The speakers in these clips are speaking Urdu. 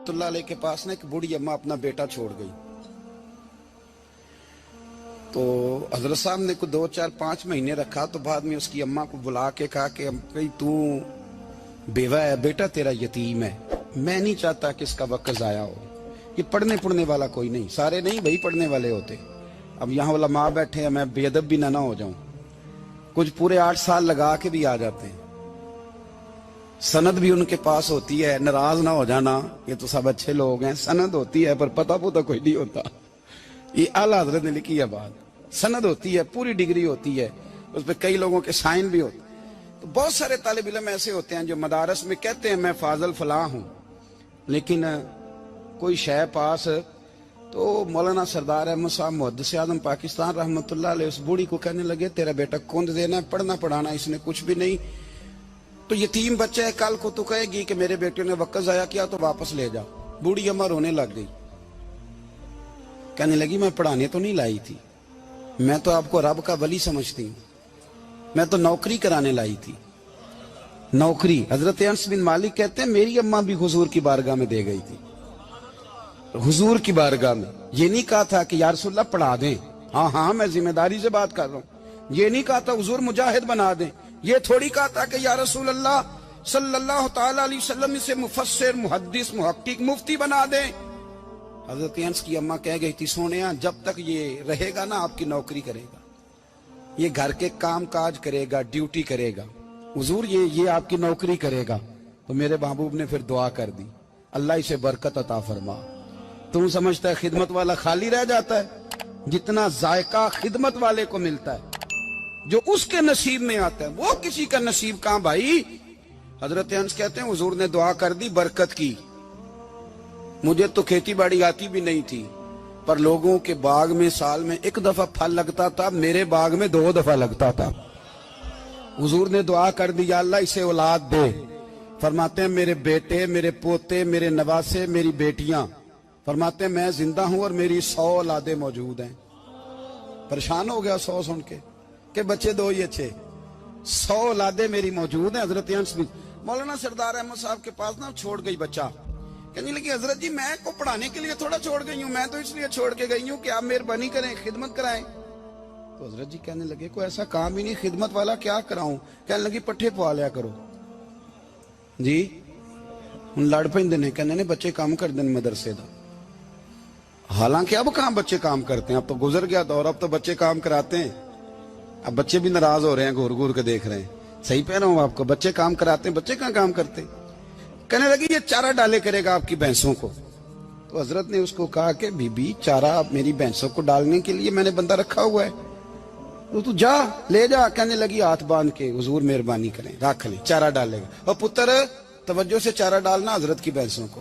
اللہ علیہ کے پاس نا ایک بوڑھی اماں اپنا بیٹا چھوڑ گئی. تو حضرت صاحب نے کو 2 4 5 مہینے رکھا. تو بعد میں اس کی اماں کو بلا کے کہا کہ تو بیوہ ہے, بیٹا تیرا یتیم ہے, میں نہیں چاہتا کہ اس کا وقت ضائع ہو. یہ پڑھنے والا کوئی نہیں, سارے نہیں بھائی پڑھنے والے ہوتے. اب یہاں علماء بیٹھے ہیں, میں بے ادب بھی نہ ہو جاؤں. کچھ پورے 8 سال لگا کے بھی آ جاتے ہیں, سند بھی ان کے پاس ہوتی ہے. ناراض نہ ہو جانا, یہ تو سب اچھے لوگ ہیں. سند ہوتی ہے پر پتہ کوئی نہیں ہوتا. یہ اعلیٰ حضرت نے لکھی ہے بات. سند ہوتی ہے, پوری ڈگری ہوتی ہے, اس پہ کئی لوگوں کے سائن بھی ہوتے ہیں. تو بہت سارے طالب علم ایسے ہوتے ہیں جو مدارس میں کہتے ہیں میں فاضل فلاں ہوں, لیکن کوئی شے پاس. تو مولانا سردار احمد صاحب محدث اعظم پاکستان رحمۃ اللہ علیہ اس بوڑھی کو کہنے لگے تیرا بیٹا کون دینا ہے, پڑھنا پڑھانا اس نے کچھ بھی نہیں, تو یتیم بچہ ہے, کل کو تو کہے گی کہ میرے بیٹے نے وقت ضائع کیا تو واپس لے جا. بوڑھی اماں رونے لگ گئی, کہنے لگی میں پڑھانے تو نہیں لائی تھی, میں تو آپ کو رب کا ولی سمجھتی ہوں, میں تو نوکری کرانے لائی تھی. نوکری. حضرت انس بن مالک کہتے ہیں میری اماں بھی حضور کی بارگاہ میں دے گئی تھی. حضور کی بارگاہ میں یہ نہیں کہا تھا کہ یا رسول اللہ پڑھا دیں, ہاں میں ذمہ داری سے بات کر رہا ہوں. یہ نہیں کہا تھا حضور مجاہد بنا دیں. یہ تھوڑی کہا تھا کہ یا رسول اللہ صلی اللہ تعالی علیہ وسلم سے مفسر, محدث, محقق, مفتی بنا دیں. حضرت انس کی اماں کہہ گئی تھی سونیا جب تک یہ رہے گا نا آپ کی نوکری کرے گا, یہ گھر کے کام کاج کرے گا, ڈیوٹی کرے گا. حضور یہ آپ کی نوکری کرے گا. تو میرے محبوب نے پھر دعا کر دی, اللہ اسے برکت عطا فرما. تم سمجھتا ہے خدمت والا خالی رہ جاتا ہے؟ جتنا ذائقہ خدمت والے کو ملتا ہے, جو اس کے نصیب میں آتا ہے, وہ کسی کا نصیب کہاں بھائی. حضرت انس کہتے ہیں حضور نے دعا کر دی, برکت کی. مجھے تو کھیتی باڑی آتی بھی نہیں تھی, پر لوگوں کے باغ میں سال میں 1 دفعہ پھل لگتا تھا, میرے باغ میں 2 دفعہ لگتا تھا. حضور نے دعا کر دی یا اللہ اسے اولاد دے. فرماتے ہیں میرے بیٹے, میرے پوتے, میرے نواسے, میری بیٹیاں. فرماتے ہیں میں زندہ ہوں اور میری 100 اولادیں موجود ہیں. پریشان ہو گیا 100 سن کے کہ بچے 2 ہی اچھے, 100 اولادیں میری موجود ہیں. حضرت انس بھی مولانا سردار احمد صاحب کے پاس نا چھوڑ گئی بچہ. کہنے لگی حضرت جی میں کو پڑھانے کے لیے تھوڑا چھوڑ گئی ہوں, میں تو اس لیے چھوڑ کے گئی ہوں کہ آپ مہربانی کریں, خدمت کرائیں. تو حضرت جی کہنے لگے کوئی ایسا کام ہی نہیں, خدمت والا کیا کراؤں. کہنے لگی پٹھے پوا لیا کرو. جی ہن لڑ پیندے نے, کہنے نے بچے کام کر دیں مدرسے دا. حالانکہ اب کہاں بچے کام کرتے ہیں, اب تو گزر گیا دور, اب تو بچے کام کراتے ہیں. اب بچے بھی ناراض ہو رہے ہیں, گور گور کے دیکھ رہے ہیں. صحیح پہ رہا ہوں آپ کو, بچے کام کراتے ہیں, بچے کہاں کام کرتے. کہنے لگی یہ چارہ ڈالے کرے گا آپ کی بھینسوں کو. تو حضرت نے اس کو کہا کہ بی بی چارہ میری بھینسوں کو ڈالنے کے لیے میں نے بندہ رکھا ہوا ہے, تو جا لے جا. کہنے لگی ہاتھ باندھ کے حضور مہربانی کریں رکھ لیں, چارہ ڈالے گا. اور پتر توجہ سے چارہ ڈالنا حضرت کی بھینسوں کو.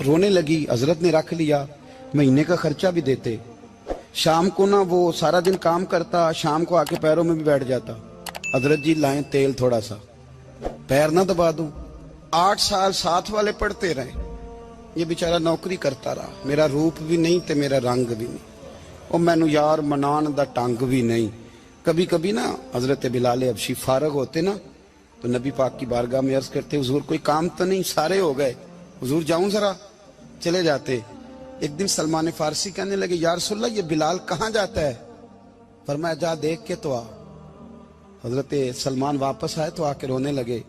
رونے لگی. حضرت نے رکھ لیا, مہینے کا خرچہ بھی دیتے. شام کو نا وہ سارا دن کام کرتا, شام کو آ کے پیروں میں بھی بیٹھ جاتا. حضرت جی لائیں تیل تھوڑا سا, پیر نہ دبا دوں. 8 سال ساتھ والے پڑھتے رہے, یہ بیچارہ نوکری کرتا رہا. میرا روپ بھی نہیں تے میرا رنگ بھی نہیں, اور مینو یار منان دا ٹنگ بھی نہیں. کبھی کبھی نا حضرت بلال حبشی فارغ ہوتے نا تو نبی پاک کی بارگاہ میں عرض کرتے حضور کوئی کام تو نہیں, سارے ہو گئے, حضور جاؤں ذرا. چلے جاتے. ایک دن سلمان فارسی کہنے لگے یا رسول اللہ یہ بلال کہاں جاتا ہے. فرمایا جا دیکھ کے تو آ. حضرت سلمان واپس آئے تو آ کے رونے لگے.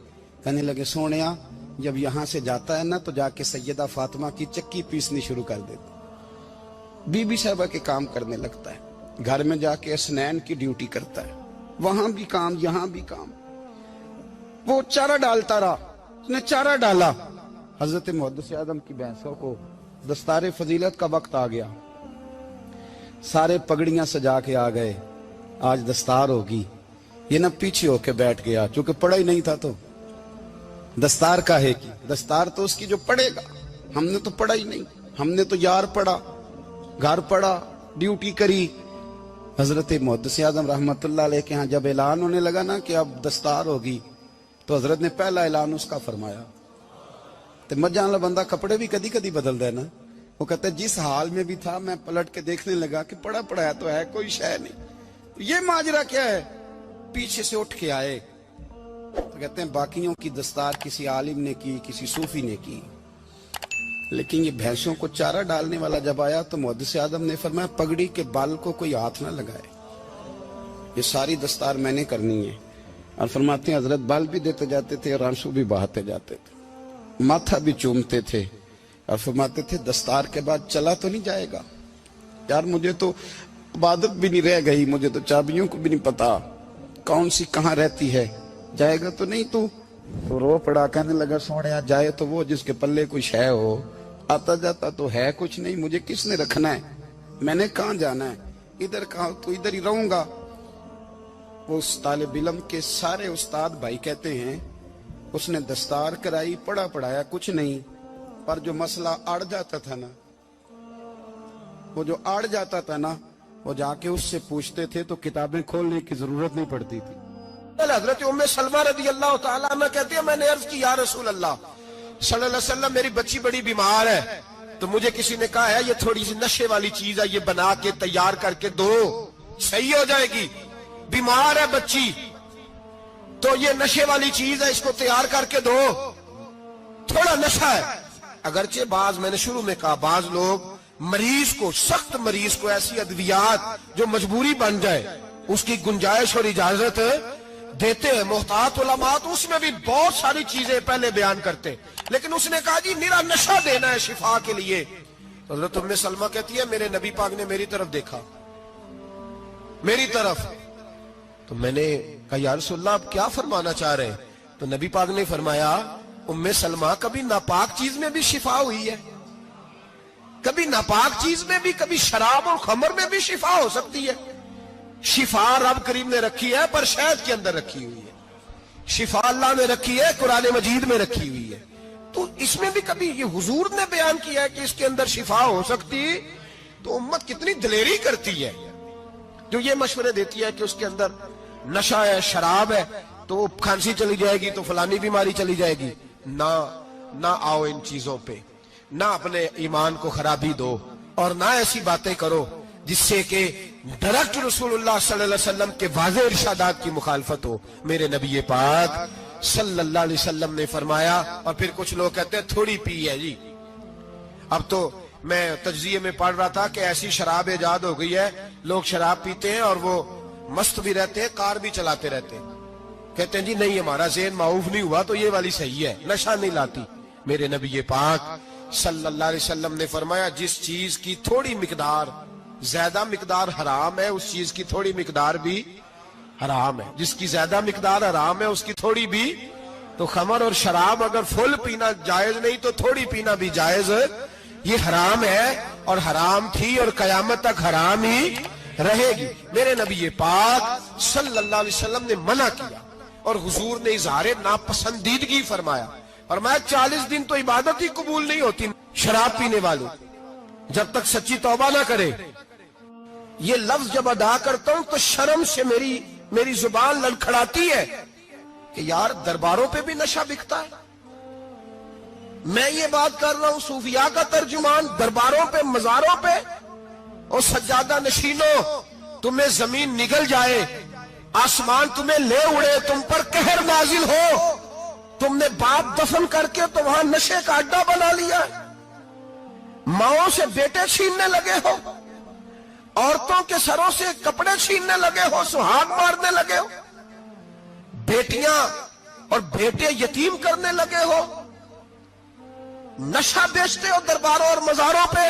کہنے لگے سونیا جب یہاں سے جاتا ہے نا تو جا کے سیدہ فاطمہ کی چکی پیسنی شروع کر دیتا, بی بی صاحبہ کے کام کرنے لگتا ہے. گھر میں جا کے اسنین کی ڈیوٹی کرتا ہے, وہاں بھی کام یہاں بھی کام. وہ چارہ ڈالتا رہا, اس نے چارہ ڈالا. حضرت محدث اعظم کی بھینسوں کو دستار فضیلت کا وقت آ گیا, سارے پگڑیاں سجا کے آ گئے, آج دستار ہوگی. یہ نہ پیچھے ہو کے بیٹھ گیا, چونکہ پڑھا ہی نہیں تھا تو دستار کاہے کی. دستار تو اس کی جو پڑھے گا, ہم نے تو پڑھا ہی نہیں, ہم نے تو یار پڑھا, گھر پڑھا, ڈیوٹی کری. حضرت محدث اعظم رحمت اللہ علیہ کے ہاں جب اعلان ہونے لگا نا کہ اب دستار ہوگی, تو حضرت نے پہلا اعلان اس کا فرمایا. تو مجھان والا بندہ کپڑے بھی کدی کدی بدل دے نا. وہ کہتا ہے جس حال میں بھی تھا میں پلٹ کے دیکھنے لگا کہ پڑھا پڑھایا تو ہے, کوئی شے نہیں. یہ ماجرا کیا ہے. پیچھے سے اٹھ کے آئے, تو کہتے ہیں باقیوں کی دستار کسی عالم نے کی, کسی صوفی نے کی, لیکن یہ بھینسوں کو چارہ ڈالنے والا جب آیا تو محدث اعظم نے فرمایا پگڑی کے بال کو کوئی ہاتھ نہ لگائے, یہ ساری دستار میں نے کرنی ہے. اور فرماتے ہیں حضرت بال بھی دیتے جاتے تھے اور آنسو بھی بہاتے جاتے تھے, ماتھا بھی چومتے تھے اور فرماتے تھے دستار کے بعد چلا تو نہیں جائے گا یار, مجھے تو عبادت بھی نہیں رہ گئی, مجھے تو چابیوں کو بھی نہیں پتا کون سی کہاں رہتی ہے, جائے گا تو نہیں تو رو پڑا, کہنے لگا سونے جائے تو وہ جس کے پلے کچھ ہے ہو, آتا جاتا تو ہے کچھ نہیں, مجھے کس نے رکھنا ہے, میں نے کہاں جانا ہے, ادھر کہاں تو ادھر ہی رہوں گا. وہ اس طالب علم کے سارے استاد بھائی کہتے ہیں اس نے دستار کرائی, پڑھا پڑھایا کچھ نہیں, پر جو مسئلہ اڑ جاتا تھا نا, وہ جو اڑ جاتا تھا نا, وہ جا کے اس سے پوچھتے تھے تو کتابیں کھولنے کی ضرورت نہیں پڑتی تھی. حضرت ام سلمہ رضی اللہ تعالیٰ عنہ کہتی ہے میں نے عرض کی یا رسول اللہ صلی اللہ علیہ وسلم میری بچی بڑی بیمار ہے, تو مجھے کسی نے کہا ہے یہ تھوڑی سی نشے والی چیز ہے, یہ بنا کے تیار کر کے دو صحیح ہو جائے گی, بیمار ہے بچی تو یہ نشے والی چیز ہے, اس کو تیار کر کے دو, تھوڑا نشہ ہے. اگرچہ بعض, میں نے شروع میں کہا, بعض لوگ مریض کو, سخت مریض کو ایسی ادویات جو مجبوری بن جائے اس کی گنجائش اور اجازت دیتے ہیں. محتاط علماء تو اس میں بھی بہت ساری چیزیں پہلے بیان کرتے, لیکن اس نے کہا جی میرا نشہ دینا ہے شفا کے لیے. حضرت ام سلمہ کہتی ہے میرے نبی پاک نے میری طرف دیکھا, میری طرف, تو میں نے کہا یا رسول اللہ آپ کیا فرمانا چاہ رہے ہیں؟ تو نبی پاک نے فرمایا ام سلمہ کبھی ناپاک چیز میں بھی شفا ہوئی ہے, کبھی ناپاک چیز میں بھی, کبھی شراب اور خمر میں بھی شفا ہو سکتی ہے. شفا رب کریم نے رکھی ہے پر شہد کے اندر رکھی ہوئی ہے, شفا اللہ نے رکھی ہے قرآن مجید میں رکھی ہوئی ہے, تو اس میں بھی کبھی یہ حضور نے بیان کیا ہے کہ اس کے اندر شفا ہو سکتی, تو امت کتنی دلیری کرتی ہے جو یہ مشورے دیتی ہے کہ اس کے اندر نشہ ہے, شراب ہے, تو کھانسی چلی جائے گی تو فلانی بیماری چلی جائے گی. نہ آؤ ان چیزوں پہ, نہ اپنے ایمان کو خرابی دو, اور نہ ایسی باتیں کرو جس سے کہ ڈائریکٹ رسول اللہ صلی اللہ علیہ وسلم کے واضح ارشادات کی مخالفت ہو. میرے نبی پاک صلی اللہ علیہ وسلم نے فرمایا, اور پھر کچھ لوگ کہتے ہیں تھوڑی پی ہے جی. اب تو میں تجزیے میں پڑھ رہا تھا کہ ایسی شراب ایجاد ہو گئی ہے, لوگ شراب پیتے ہیں اور وہ مست بھی رہتے ہیں, کار بھی چلاتے رہتے ہیں, کہتے ہیں جی نہیں ہمارا ذہن معاف نہیں ہوا تو یہ والی صحیح ہے, نشہ نہیں لاتی. میرے نبی پاک صلی اللہ علیہ وسلم نے فرمایا جس چیز کی تھوڑی مقدار, زیادہ مقدار حرام ہے اس چیز کی تھوڑی مقدار بھی حرام ہے, جس کی زیادہ مقدار حرام ہے اس کی تھوڑی بھی. تو خمر اور شراب اگر فل پینا جائز نہیں تو تھوڑی پینا بھی جائز, یہ حرام ہے اور حرام تھی اور قیامت تک حرام ہی رہے گی. میرے نبی پاک صلی اللہ علیہ وسلم نے منع کیا اور حضور نے اظہار ناپسندیدگی فرمایا, فرمایا 40 دن تو عبادت ہی قبول نہیں ہوتی شراب پینے والے جب تک سچی توبہ نہ کرے. یہ لفظ جب ادا کرتا ہوں تو شرم سے میری زبان لڑکھڑاتی ہے کہ یار درباروں پہ بھی نشہ بکتا ہے. میں یہ بات کر رہا ہوں صوفیاء کا ترجمان, درباروں پہ, مزاروں پہ, اور سجادہ نشینوں تمہیں زمین نگل جائے, آسمان تمہیں لے اڑے, تم پر قہر نازل ہو, تم نے باپ دفن کر کے تو وہاں نشے کا اڈا بنا لیا, ماؤں سے بیٹے چھیننے لگے ہو, عورتوں کے سروں سے کپڑے چھیننے لگے ہو, سہاگ مارنے لگے ہو, بیٹیاں اور بیٹے یتیم کرنے لگے ہو, نشہ بیچتے ہو درباروں اور مزاروں پہ.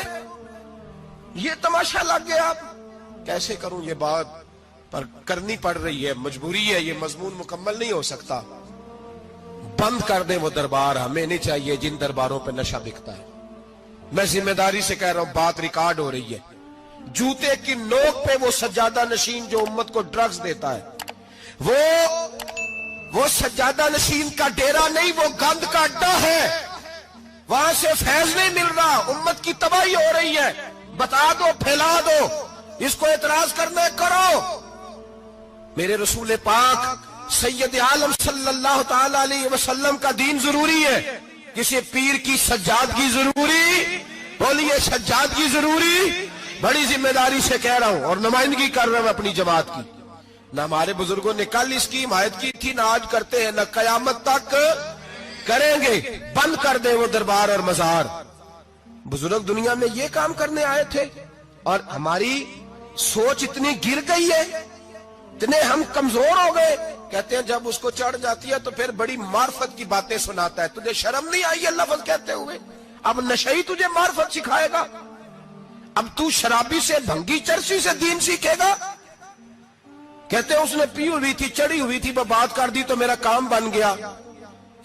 یہ تماشا لگ گیا. آپ کیسے کروں یہ بات, پر کرنی پڑ رہی ہے, مجبوری ہے, یہ مضمون مکمل نہیں ہو سکتا. بند کر دیں وہ دربار, ہمیں نہیں چاہیے جن درباروں پہ نشہ بکتا ہے. میں ذمہ داری سے کہہ رہا ہوں, بات ریکارڈ ہو رہی ہے. جوتے کی نوک پہ وہ سجادہ نشین جو امت کو ڈرگز دیتا ہے, وہ سجادہ نشین کا ڈیرا نہیں, وہ گند کا اڈا ہے, وہاں سے فیض نہیں مل رہا, امت کی تباہی ہو رہی ہے. بتا دو, پھیلا دو, اس کو اعتراض کرنا کرو. میرے رسول پاک سید عالم صلی اللہ تعالی علیہ وسلم کا دین ضروری ہے, کسی پیر کی سجادگی ضروری, بولیے سجادگی ضروری. بڑی ذمہ داری سے کہہ رہا ہوں اور نمائندگی کر رہا ہوں اپنی جماعت کی. نہ ہمارے بزرگوں نے کل اس کی حمایت کی تھی، نہ آج کرتے ہیں، نہ قیامت تک کریں گے۔ بند کر دیں وہ دربار اور مزار۔ بزرگ دنیا میں یہ کام کرنے آئے تھے، اور ہماری سوچ اتنی گر گئی ہے، اتنے ہم کمزور ہو گئے۔ کہتے ہیں جب اس کو چڑھ جاتی ہے تو پھر بڑی معرفت کی باتیں سناتا ہے۔ تجھے شرم نہیں آئی یہ لفظ کہتے ہوئے؟ اب نشئی تجھے معرفت سکھائے گا؟ اب تو شرابی سے، بھنگی چرسی سے دین سیکھے گا؟ کہتے ہیں اس نے پی ہوئی تھی، چڑھی ہوئی تھی، میں بات کر دی تو میرا کام بن گیا۔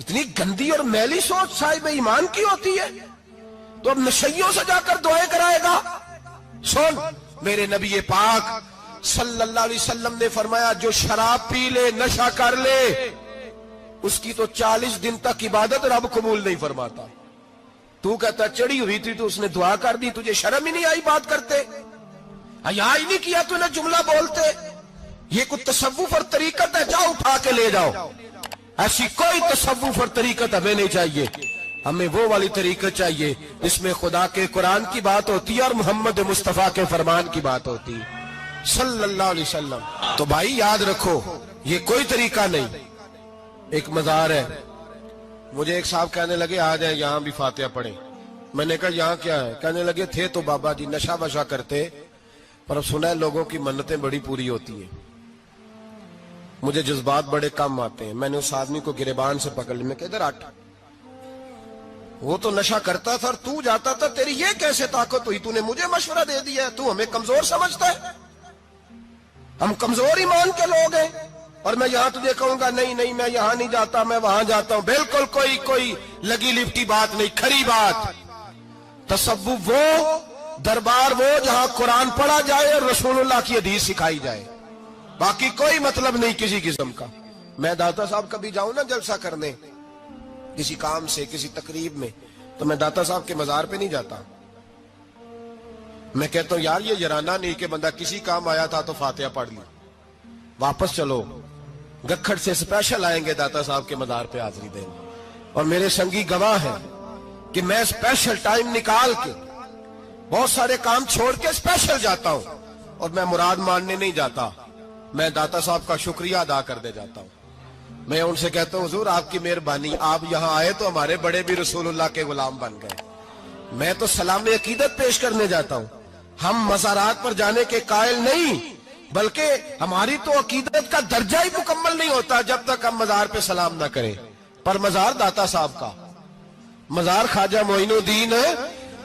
اتنی گندی اور میلی سوچ صاحب ایمان کی ہوتی ہے، تو اب نشیوں سے جا کر دعائیں کرائے گا؟ سن، میرے نبی پاک صلی اللہ علیہ وسلم نے فرمایا جو شراب پی لے، نشہ کر لے، اس کی تو 40 دن تک عبادت رب قبول نہیں فرماتا۔ تو کہتا چڑھی ہوئی تھی تو اس نے دعا کر دی، تجھے شرم ہی نہیں آئی بات کرتے؟ حیا ہی نہیں کیا تو نے جملہ بولتے؟ یہ کوئی تصوف اور طریقت ہے؟ جاؤ اٹھا کے لے جاؤ۔ ایسی کوئی تصوف اور طریقت ہمیں نہیں چاہیے، ہمیں وہ والی طریقت چاہیے جس میں خدا کے قرآن کی بات ہوتی ہے اور محمد مصطفیٰ کے فرمان کی بات ہوتی ہے صلی اللہ علیہ وسلم۔ تو بھائی یاد رکھو، یہ کوئی طریقہ نہیں۔ ایک مزار ہے، مجھے ایک صاحب کہنے لگے آ جائیں یہاں بھی فاتحہ پڑھیں۔ میں نے کہا یہاں کیا ہے؟ کہنے لگے تھے تو بابا جی نشہ وشہ کرتے، پر اب سنا ہے لوگوں کی منتیں بڑی پوری ہوتی ہیں۔ مجھے جذبات بڑے کم آتے ہیں۔ میں نے اس آدمی کو گریبان سے پکڑ لی، میں کہ ادھر ہٹ، وہ تو نشہ کرتا تھا اور تو جاتا تھا، تیری یہ کیسے طاقت ہوئی؟ تو نے مجھے مشورہ دے دیا ہے، تو ہمیں کمزور سمجھتا ہے؟ ہم کمزور ایمان کے لوگ ہیں، اور میں یہاں تجھے کہوں گا نہیں نہیں میں یہاں نہیں جاتا، میں وہاں جاتا ہوں۔ بالکل کوئی لگی لپٹی بات نہیں، کھری بات۔ تصوف وہ، دربار وہ جہاں قرآن پڑھا جائے اور رسول اللہ کی حدیث سکھائی جائے، باقی کوئی مطلب نہیں کسی قسم کا۔ میں داتا صاحب کبھی جاؤں نا جلسہ کرنے کسی کام سے، کسی تقریب میں، تو میں داتا صاحب کے مزار پہ نہیں جاتا۔ میں کہتا ہوں یار یہ یرانہ نہیں کہ بندہ کسی کام آیا تھا تو فاتحہ پڑھ لی، واپس چلو۔ گکھڑ سے سپیشل آئیں گے داتا صاحب کے مزار پہ حاضری دیں، اور میرے سنگی گواہ ہیں کہ میں سپیشل ٹائم نکال کے بہت سارے کام چھوڑ کے سپیشل جاتا ہوں، اور میں مراد ماننے نہیں جاتا، میں داتا صاحب کا شکریہ ادا کر دے جاتا ہوں۔ میں ان سے کہتا ہوں حضور آپ کی مہربانی، آپ یہاں آئے تو ہمارے بڑے بھی رسول اللہ کے غلام بن گئے۔ میں تو سلام عقیدت پیش کرنے جاتا ہوں، ہم مزارات پر جانے کے قائل نہیں، بلکہ ہماری تو عقیدت کا درجہ ہی مکمل نہیں ہوتا جب تک ہم مزار پہ سلام نہ کریں۔ پر مزار داتا صاحب کا، مزار خواجہ معین الدین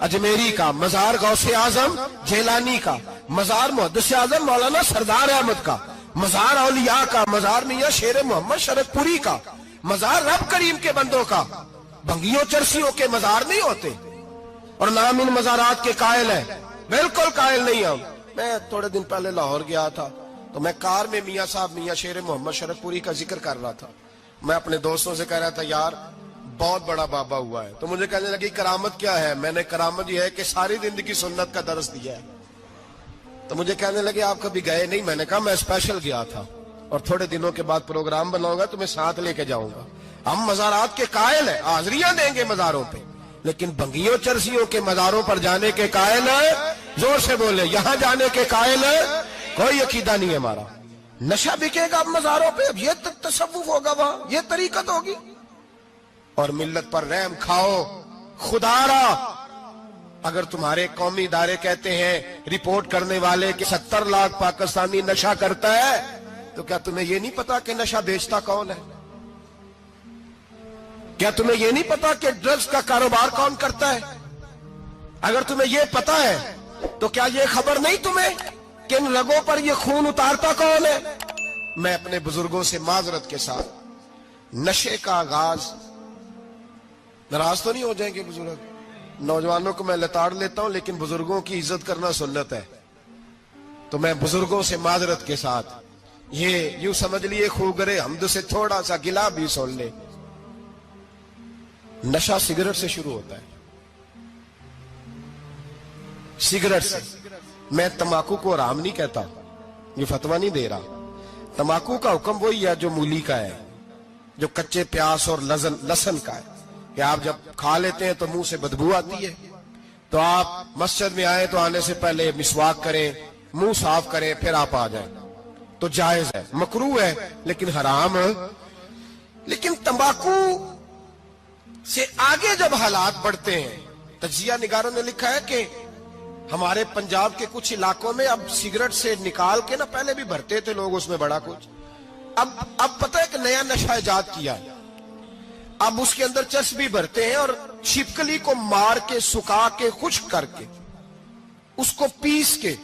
اجمیری کا، مزار غوث اعظم جیلانی کا، مزار محدث اعظم مولانا سردار احمد کا، مزار اولیاء کا، مزار میاں شیر محمد شرک پوری کا، مزار رب کریم کے بندوں کا۔ بھنگیوں چرسیوں کے مزار نہیں ہوتے، اور نام ان مزارات کے قائل ہیں، بالکل قائل نہیں ہم۔ میں تھوڑے دن پہلے لاہور گیا تھا، تو میں کار میں میاں صاحب میاں شیر محمد شرک پوری کا ذکر کر رہا تھا۔ میں اپنے دوستوں سے کہہ رہا تھا یار بہت بڑا بابا ہوا ہے، تو مجھے کہنے لگی کرامت کیا ہے؟ میں نے کرامت یہ ہے کہ ساری زندگی سنت کا درس دیا ہے۔ تو مجھے کہنے لگے آپ کبھی گئے نہیں؟ میں نے کہا میں اسپیشل گیا تھا، اور تھوڑے دنوں کے بعد پروگرام بناؤں گا تو میں ساتھ لے کے جاؤں گا۔ ہم مزارات کے قائل ہیں، حاضریاں دیں گے مزاروں پہ، لیکن بھنگیوں چرسیوں کے مزاروں پر جانے کے قائل ہیں، زور سے بولے، یہاں جانے کے قائل ہیں، کوئی عقیدہ نہیں ہے ہمارا۔ نشہ بکے گا اب مزاروں پہ، اب یہ تصوف ہوگا وہاں، یہ طریقت ہوگی۔ اور ملت پر رحم کھاؤ خدا را۔ اگر تمہارے قومی ادارے کہتے ہیں رپورٹ کرنے والے کہ 70 لاکھ پاکستانی نشہ کرتا ہے، تو کیا تمہیں یہ نہیں پتا کہ نشہ بیچتا کون ہے؟ کیا تمہیں یہ نہیں پتا کہ ڈرگز کا کاروبار کون کرتا ہے؟ اگر تمہیں یہ پتا ہے تو کیا یہ خبر نہیں تمہیں کہ ان رگوں پر یہ خون اتارتا کون ہے؟ میں اپنے بزرگوں سے معذرت کے ساتھ، نشے کا آغاز، ناراض تو نہیں ہو جائیں گے بزرگ، نوجوانوں کو میں لتاڑ لیتا ہوں لیکن بزرگوں کی عزت کرنا سنت ہے، تو میں بزرگوں سے معذرت کے ساتھ یہ یوں سمجھ لیے خوگرے حمد سے تھوڑا سا گلا بھی سن لے۔ نشہ سگریٹ سے شروع ہوتا ہے، سگریٹ سے۔ میں تمباکو کو حرام نہیں کہتا، یہ فتویٰ نہیں دے رہا۔ تمباکو کا حکم وہی ہے جو مولی کا ہے، جو کچے پیاز اور لہسن کا ہے، کہ آپ جب کھا لیتے ہیں تو منہ سے بدبو آتی ہے، تو آپ مسجد میں آئیں تو آنے سے پہلے مسواک کریں، منہ صاف کریں، پھر آپ آ جائیں۔ تو جائز ہے, مکروہ ہے لیکن حرام. لیکن تمباکو سے آگے جب حالات بڑھتے ہیں, تجزیہ نگاروں نے لکھا ہے کہ ہمارے پنجاب کے کچھ علاقوں میں اب سگریٹ سے نکال کے نا, پہلے بھی بھرتے تھے لوگ اس میں بڑا کچھ, اب پتہ ہے کہ نیا نشہ ایجاد کیا ہے. اب اس کے اندر چرس بھی بھرتے ہیں اور چھپکلی کو مار کے, سکھا کے, خشک کر کے, اس کو پیس کے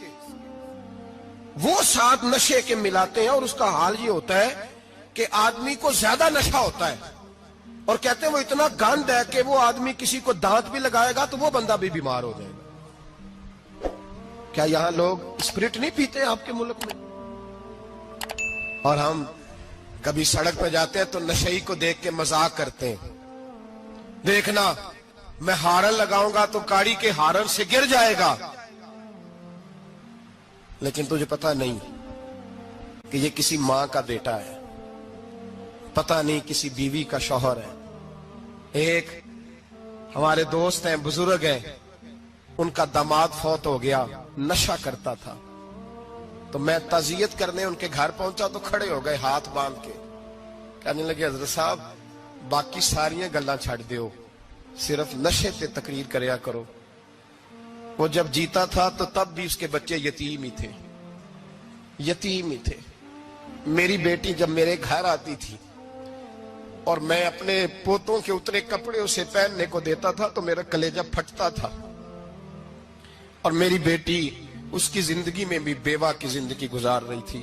وہ ساتھ نشے کے ملاتے ہیں, اور اس کا حال یہ ہوتا ہے کہ آدمی کو زیادہ نشہ ہوتا ہے, اور کہتے ہیں وہ اتنا گند ہے کہ وہ آدمی کسی کو دانت بھی لگائے گا تو وہ بندہ بھی بیمار ہو جائے گا. کیا یہاں لوگ اسپرٹ نہیں پیتے آپ کے ملک میں؟ اور ہم کبھی سڑک پہ جاتے ہیں تو نشئی کو دیکھ کے مذاق کرتے ہیں, دیکھنا میں ہارن لگاؤں گا تو گاڑی کے ہارن سے گر جائے گا. لیکن تجھے پتا نہیں کہ یہ کسی ماں کا بیٹا ہے, پتا نہیں کسی بیوی کا شوہر ہے. ایک ہمارے دوست ہیں, بزرگ ہیں, ان کا داماد فوت ہو گیا, نشہ کرتا تھا. تو میں تعزیت کرنے ان کے گھر پہنچا تو کھڑے ہو گئے ہاتھ باندھ کے, کہنے لگے حضرت صاحب باقی ساریاں گلاں چھڑ دیو, صرف نشے تے تقریر کریا کرو. وہ جب جیتا تھا تو تب بھی اس کے بچے یتیم ہی تھے, یتیم ہی تھے. میری بیٹی جب میرے گھر آتی تھی اور میں اپنے پوتوں کے اتنے کپڑے اسے پہننے کو دیتا تھا تو میرا کلیجہ پھٹتا تھا. اور میری بیٹی اس کی زندگی میں بھی بیوہ کی زندگی گزار رہی تھی.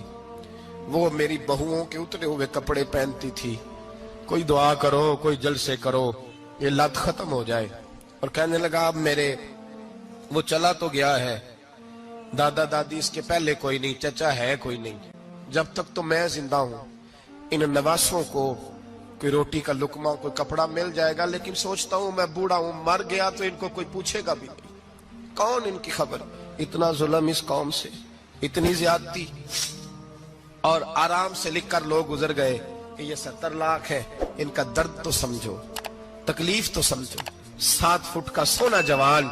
وہ میری بہوؤں کے اترے ہوئے کپڑے پہنتی تھی. کوئی دعا کرو, کوئی جلسے کرو, یہ لت ختم ہو جائے. اور کہنے لگا اب میرے وہ چلا تو گیا ہے, دادا دادی اس کے پہلے کوئی نہیں, چچا ہے کوئی نہیں, جب تک تو میں زندہ ہوں ان نواسوں کو کوئی روٹی کا لقمہ, کوئی کپڑا مل جائے گا. لیکن سوچتا ہوں میں بوڑھا ہوں, مر گیا تو ان کو کوئی پوچھے گا بھی نہیں, کون ان کی خبر. اتنا ظلم اس قوم سے, اتنی زیادتی. اور آرام سے لکھ کر لوگ گزر گئے کہ یہ 70 لاکھ ہے, ان کا درد تو سمجھو, تکلیف تو سمجھو. 7 فٹ کا سونا جوان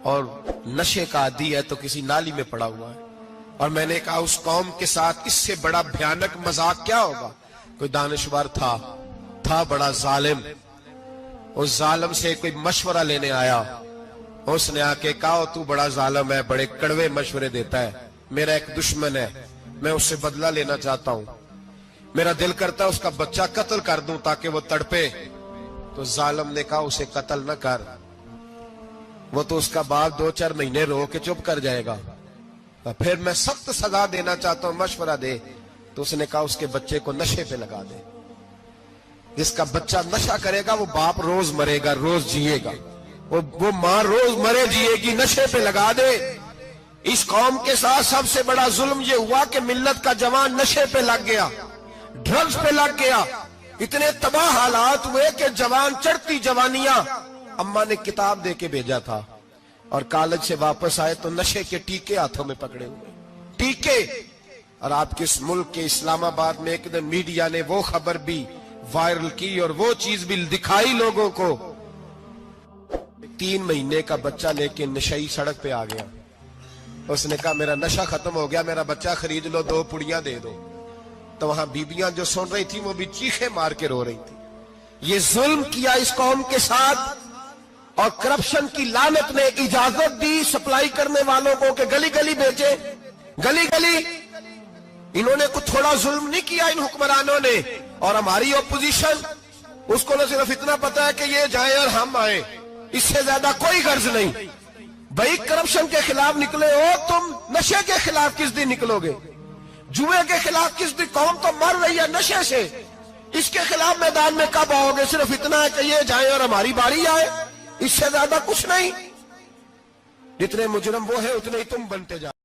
اور نشے کا عادی ہے تو کسی نالی میں پڑا ہوا ہے. اور میں نے کہا اس قوم کے ساتھ اس سے بڑا بھیانک مذاق کیا ہوگا. کوئی دانشور تھا بڑا ظالم, اس ظالم سے کوئی مشورہ لینے آیا, اس نے آ کے کہا تو بڑا ظالم ہے, بڑے کڑوے مشورے دیتا ہے, میرا ایک دشمن ہے, میں اس سے بدلہ لینا چاہتا ہوں, میرا دل کرتا ہے اس کا بچہ قتل کر دوں تاکہ وہ تڑپے. تو ظالم نے کہا اسے قتل نہ کر, وہ تو اس کا باپ 2-4 مہینے رو کے چپ کر جائے گا. پھر میں سخت سزا دینا چاہتا ہوں, مشورہ دے. تو اس نے کہا اس کے بچے کو نشے پہ لگا دے. جس کا بچہ نشہ کرے گا وہ باپ روز مرے گا, روز جیے گا, وہ ماں روز مرے جیے گی, نشے پہ لگا دے. اس قوم کے ساتھ سب سے بڑا ظلم یہ ہوا کہ ملت کا جوان نشے پہ لگ گیا, ڈرگز پہ لگ گیا. اتنے تباہ حالات ہوئے کہ جوان چڑھتی جوانیاں, اماں نے کتاب دے کے بھیجا تھا, اور کالج سے واپس آئے تو نشے کے ٹیکے ہاتھوں میں پکڑے ہوئے, ٹیکے. اور آپ کے اس ملک کے اسلام آباد میں ایک دن میڈیا نے وہ خبر بھی وائرل کی اور وہ چیز بھی دکھائی لوگوں کو. 3 مہینے کا بچہ لے کے نشئی سڑک پہ آ گیا. اس نے کہا میرا نشہ ختم ہو گیا, میرا بچہ خرید لو, 2 پڑیاں دے دو. تو وہاں بیبیاں جو سن رہی تھی وہ بھی چیخے مار کے رو رہی تھی. یہ ظلم کیا اس قوم کے ساتھ, اور کرپشن کی لعنت نے اجازت دی سپلائی کرنے والوں کو کہ گلی گلی بیچے, گلی گلی. انہوں نے کچھ تھوڑا ظلم نہیں کیا ان حکمرانوں نے. اور ہماری اپوزیشن, اس کو نہ صرف اتنا پتا ہے کہ یہ جائیں اور ہم آئیں, اس سے زیادہ کوئی غرض نہیں. بھائی کرپشن کے خلاف نکلے ہو تم, نشے کے خلاف کس دن نکلو گے, جوئے کے خلاف کس دن. قوم تو مر رہی ہے نشے سے, اس کے خلاف میدان میں کب آؤ گے؟ صرف اتنا ہے کہ یہ جائیں اور ہماری باری آئے, اس سے زیادہ کچھ نہیں. جتنے مجرم وہ ہیں اتنے ہی تم بنتے جاؤ.